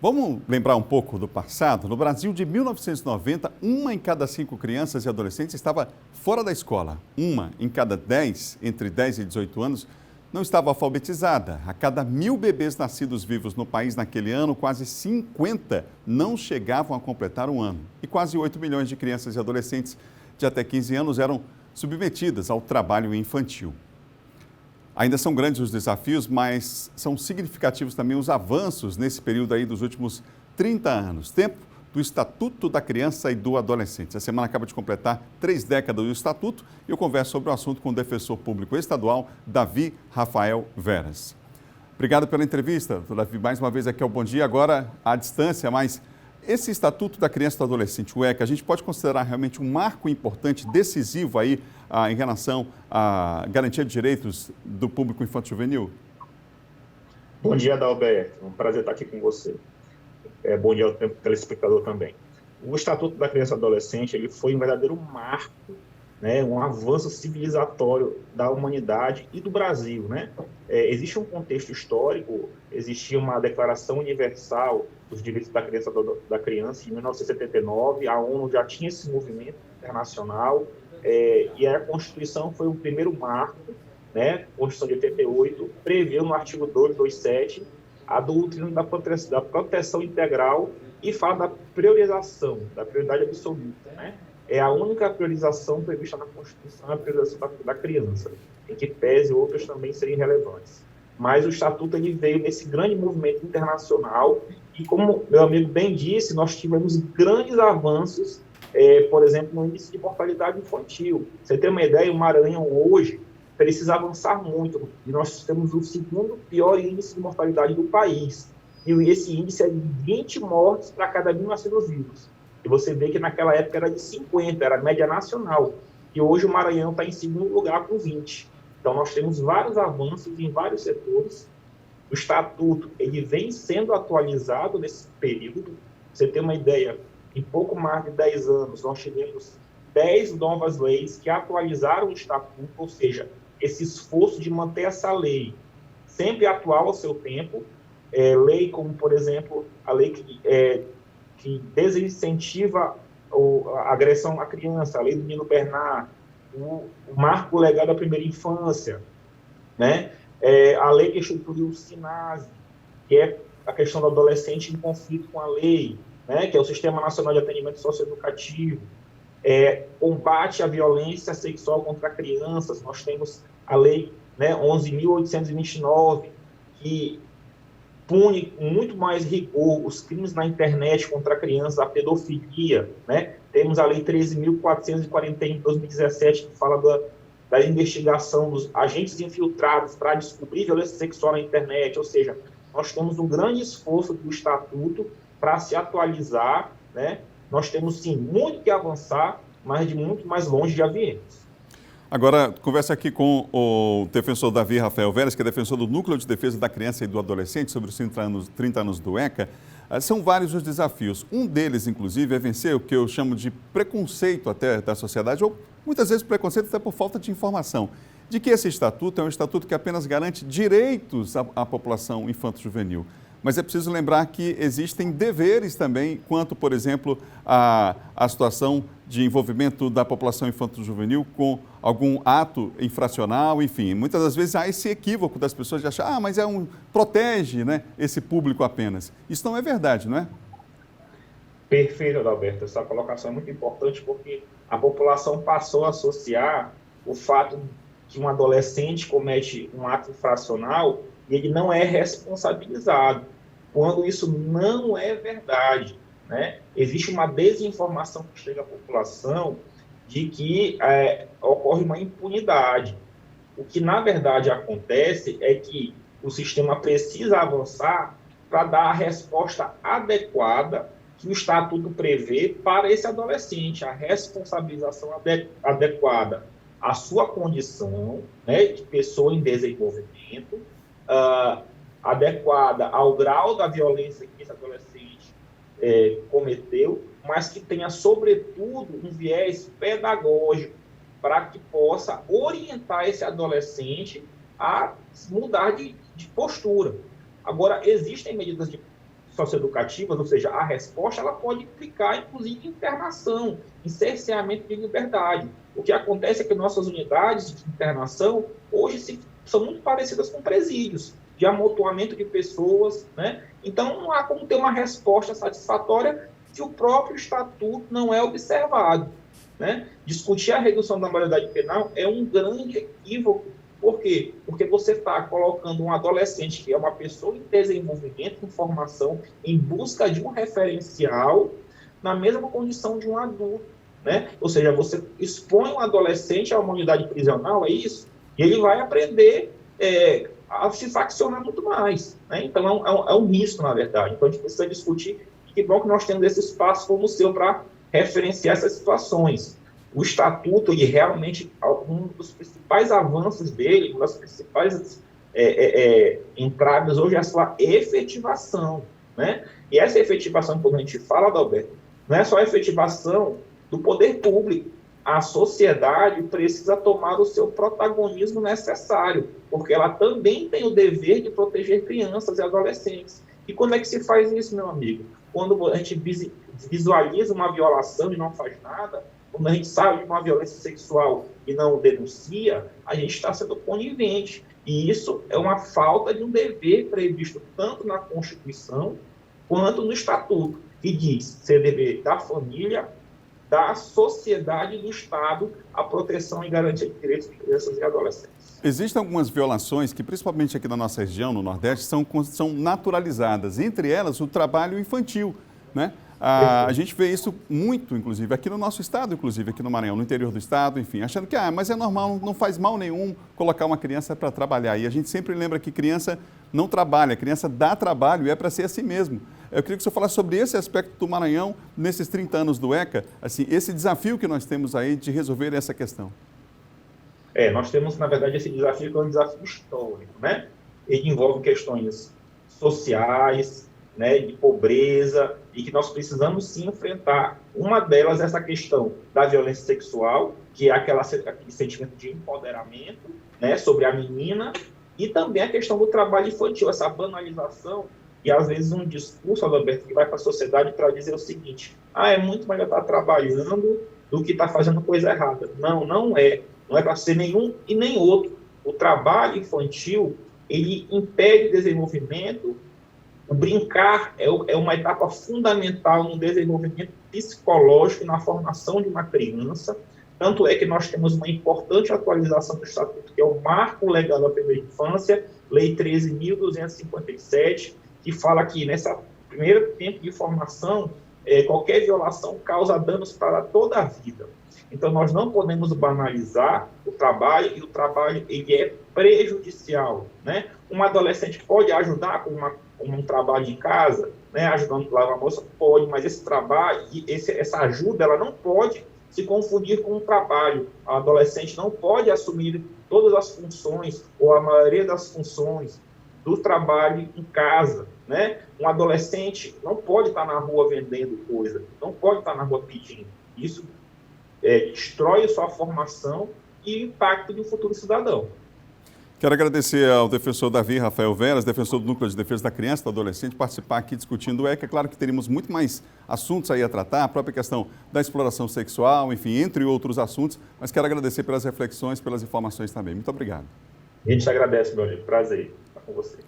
Vamos lembrar um pouco do passado? No Brasil de 1990, uma em cada 5 crianças e adolescentes estava fora da escola. Uma em cada 10, entre 10 e 18 anos, não estava alfabetizada. A cada 1.000 bebês nascidos vivos no país naquele ano, quase 50 não chegavam a completar um ano. E quase 8 milhões de crianças e adolescentes de até 15 anos eram submetidas ao trabalho infantil. Ainda são grandes os desafios, mas são significativos também os avanços nesse período aí dos últimos 30 anos. Tempo do Estatuto da Criança e do Adolescente. A semana acaba de completar 3 décadas do Estatuto e eu converso sobre o assunto com o defensor público estadual, Davi Rafael Veras. Obrigado pela entrevista, Davi. Mais uma vez aqui ao Bom Dia, agora à distância, mas esse Estatuto da Criança e do Adolescente, o ECA, a gente pode considerar realmente um marco importante, decisivo aí em relação à garantia de direitos do público infanto-juvenil? Bom dia, Adalberto. É um prazer estar aqui com você. Bom dia ao telespectador também. O Estatuto da Criança e do Adolescente ele foi um verdadeiro marco, né, um avanço civilizatório da humanidade e do Brasil. Né? Existe um contexto histórico, existia uma Declaração Universal dos Direitos da Criança em 1979, a ONU já tinha esse movimento internacional, e a Constituição foi o primeiro marco, né? A Constituição de 88 prevê no artigo 227 a doutrina da proteção integral e fala da priorização, da prioridade absoluta. Né? É a única priorização prevista na Constituição, a priorização da criança, em que pese outras também serem relevantes. Mas o Estatuto ele veio nesse grande movimento internacional e, como meu amigo bem disse, nós tivemos grandes avanços, por exemplo, no índice de mortalidade infantil. Você tem uma ideia, o Maranhão hoje precisa avançar muito, e nós temos o segundo pior índice de mortalidade do país. E esse índice é de 20 mortes para cada 1.000 nascidos vivos. E você vê que naquela época era de 50, era a média nacional. E hoje o Maranhão está em segundo lugar com 20. Então nós temos vários avanços em vários setores. O Estatuto ele vem sendo atualizado nesse período. Você tem uma ideia, em pouco mais de 10 anos nós tivemos 10 novas leis que atualizaram o Estatuto, ou seja, esse esforço de manter essa lei sempre atual ao seu tempo, lei como, por exemplo, a lei que desincentiva a agressão à criança, a lei do Nino Bernard, o marco legal da primeira infância, né? A lei que instituiu o SINASE, que é a questão do adolescente em conflito com a lei, né? Que é o Sistema Nacional de Atendimento Socioeducativo, combate à violência sexual contra crianças. Nós temos a lei, né, 11.829, que pune com muito mais rigor os crimes na internet contra crianças, a pedofilia. Né? Temos a lei 13.441 de 2017, que fala da investigação dos agentes infiltrados para descobrir violência sexual na internet. Ou seja, nós temos um grande esforço do Estatuto para se atualizar, né? Nós temos, sim, muito que avançar, mas de muito mais longe já viemos. Agora, conversa aqui com o defensor Davi Rafael Veras, que é defensor do Núcleo de Defesa da Criança e do Adolescente, sobre os 30 anos do ECA. São vários os desafios. Um deles, inclusive, é vencer o que eu chamo de preconceito até da sociedade, ou muitas vezes preconceito até por falta de informação, de que esse estatuto é um estatuto que apenas garante direitos à população infanto-juvenil. Mas é preciso lembrar que existem deveres também, quanto, por exemplo, à situação de envolvimento da população infanto-juvenil com algum ato infracional, enfim. Muitas das vezes há esse equívoco das pessoas de achar, mas protege, né, esse público apenas. Isso não é verdade, não é? Perfeito, Adalberto. Essa colocação é muito importante porque a população passou a associar o fato que um adolescente comete um ato infracional e ele não é responsabilizado, quando isso não é verdade. Né? Existe uma desinformação que chega à população de que ocorre uma impunidade. O que, na verdade, acontece é que o sistema precisa avançar para dar a resposta adequada que o Estatuto prevê para esse adolescente, a responsabilização adequada à sua condição, né, de pessoa em desenvolvimento, adequada ao grau da violência que esse adolescente cometeu, mas que tenha, sobretudo, um viés pedagógico para que possa orientar esse adolescente a mudar de postura. Agora, existem medidas socioeducativas, ou seja, a resposta ela pode implicar, inclusive, em internação, em cerceamento de liberdade. O que acontece é que nossas unidades de internação hoje são muito parecidas com presídios, de amontoamento de pessoas, né? Então, não há como ter uma resposta satisfatória se o próprio estatuto não é observado, né? Discutir a redução da maioridade penal é um grande equívoco. Por quê? Porque você está colocando um adolescente que é uma pessoa em desenvolvimento, em formação, em busca de um referencial, na mesma condição de um adulto, né? Ou seja, você expõe um adolescente a uma unidade prisional, é isso? E ele vai aprender a se faccionar muito mais, né? Então, é um risco, na verdade. Então, a gente precisa discutir, e que bom que nós temos esse espaço como o seu para referenciar essas situações. O Estatuto, ele realmente, um dos principais avanços dele, uma das principais entradas hoje é a sua efetivação, né? E essa efetivação, quando a gente fala, Adalberto, não é só a efetivação do poder público. A sociedade precisa tomar o seu protagonismo necessário, porque ela também tem o dever de proteger crianças e adolescentes. E como é que se faz isso, meu amigo? Quando a gente visualiza uma violação e não faz nada, quando a gente sabe de uma violência sexual e não denuncia, a gente está sendo conivente. E isso é uma falta de um dever previsto tanto na Constituição quanto no Estatuto, que diz ser dever da família, da sociedade e do Estado a proteção e garantia de direitos de crianças e adolescentes. Existem algumas violações que, principalmente aqui na nossa região, no Nordeste, são naturalizadas. Entre elas, o trabalho infantil, né? A gente vê isso muito, inclusive, aqui no nosso estado, inclusive, aqui no Maranhão, no interior do estado, enfim, achando que, mas é normal, não faz mal nenhum colocar uma criança para trabalhar. E a gente sempre lembra que criança não trabalha, criança dá trabalho e é para ser assim mesmo. Eu queria que o senhor falasse sobre esse aspecto do Maranhão, nesses 30 anos do ECA, assim, esse desafio que nós temos aí de resolver essa questão. Nós temos, na verdade, esse desafio que é um desafio histórico, né? Ele envolve questões sociais, né, de pobreza, e que nós precisamos sim enfrentar. Uma delas é essa questão da violência sexual, que é aquele sentimento de empoderamento, né, sobre a menina, e também a questão do trabalho infantil, essa banalização, e às vezes um discurso, Adalberto, que vai para a sociedade para dizer o seguinte: é muito melhor estar trabalhando do que estar fazendo coisa errada. Não, não é para ser nenhum e nem outro. O trabalho infantil, ele impede o desenvolvimento. O brincar é uma etapa fundamental no desenvolvimento psicológico e na formação de uma criança. Tanto é que nós temos uma importante atualização do Estatuto, que é o Marco Legal da Primeira Infância, Lei 13.257, que fala que nesse primeiro tempo de formação, qualquer violação causa danos para toda a vida. Então, nós não podemos banalizar o trabalho, e o trabalho ele é prejudicial, né? Um adolescente pode ajudar com um trabalho em casa, né, ajudando a lavar a louça, pode, mas esse trabalho, essa ajuda, ela não pode se confundir com o trabalho. O adolescente não pode assumir todas as funções, ou a maioria das funções do trabalho em casa, né? Um adolescente não pode estar na rua vendendo coisa, não pode estar na rua pedindo. Isso destrói a sua formação e impacto de um futuro cidadão. Quero agradecer ao defensor Davi Rafael Veras, defensor do Núcleo de Defesa da Criança e do Adolescente, participar aqui discutindo o ECA. É claro que teríamos muito mais assuntos aí a tratar, a própria questão da exploração sexual, enfim, entre outros assuntos, mas quero agradecer pelas reflexões, pelas informações também. Muito obrigado. A gente agradece, meu amigo. Prazer estar com você.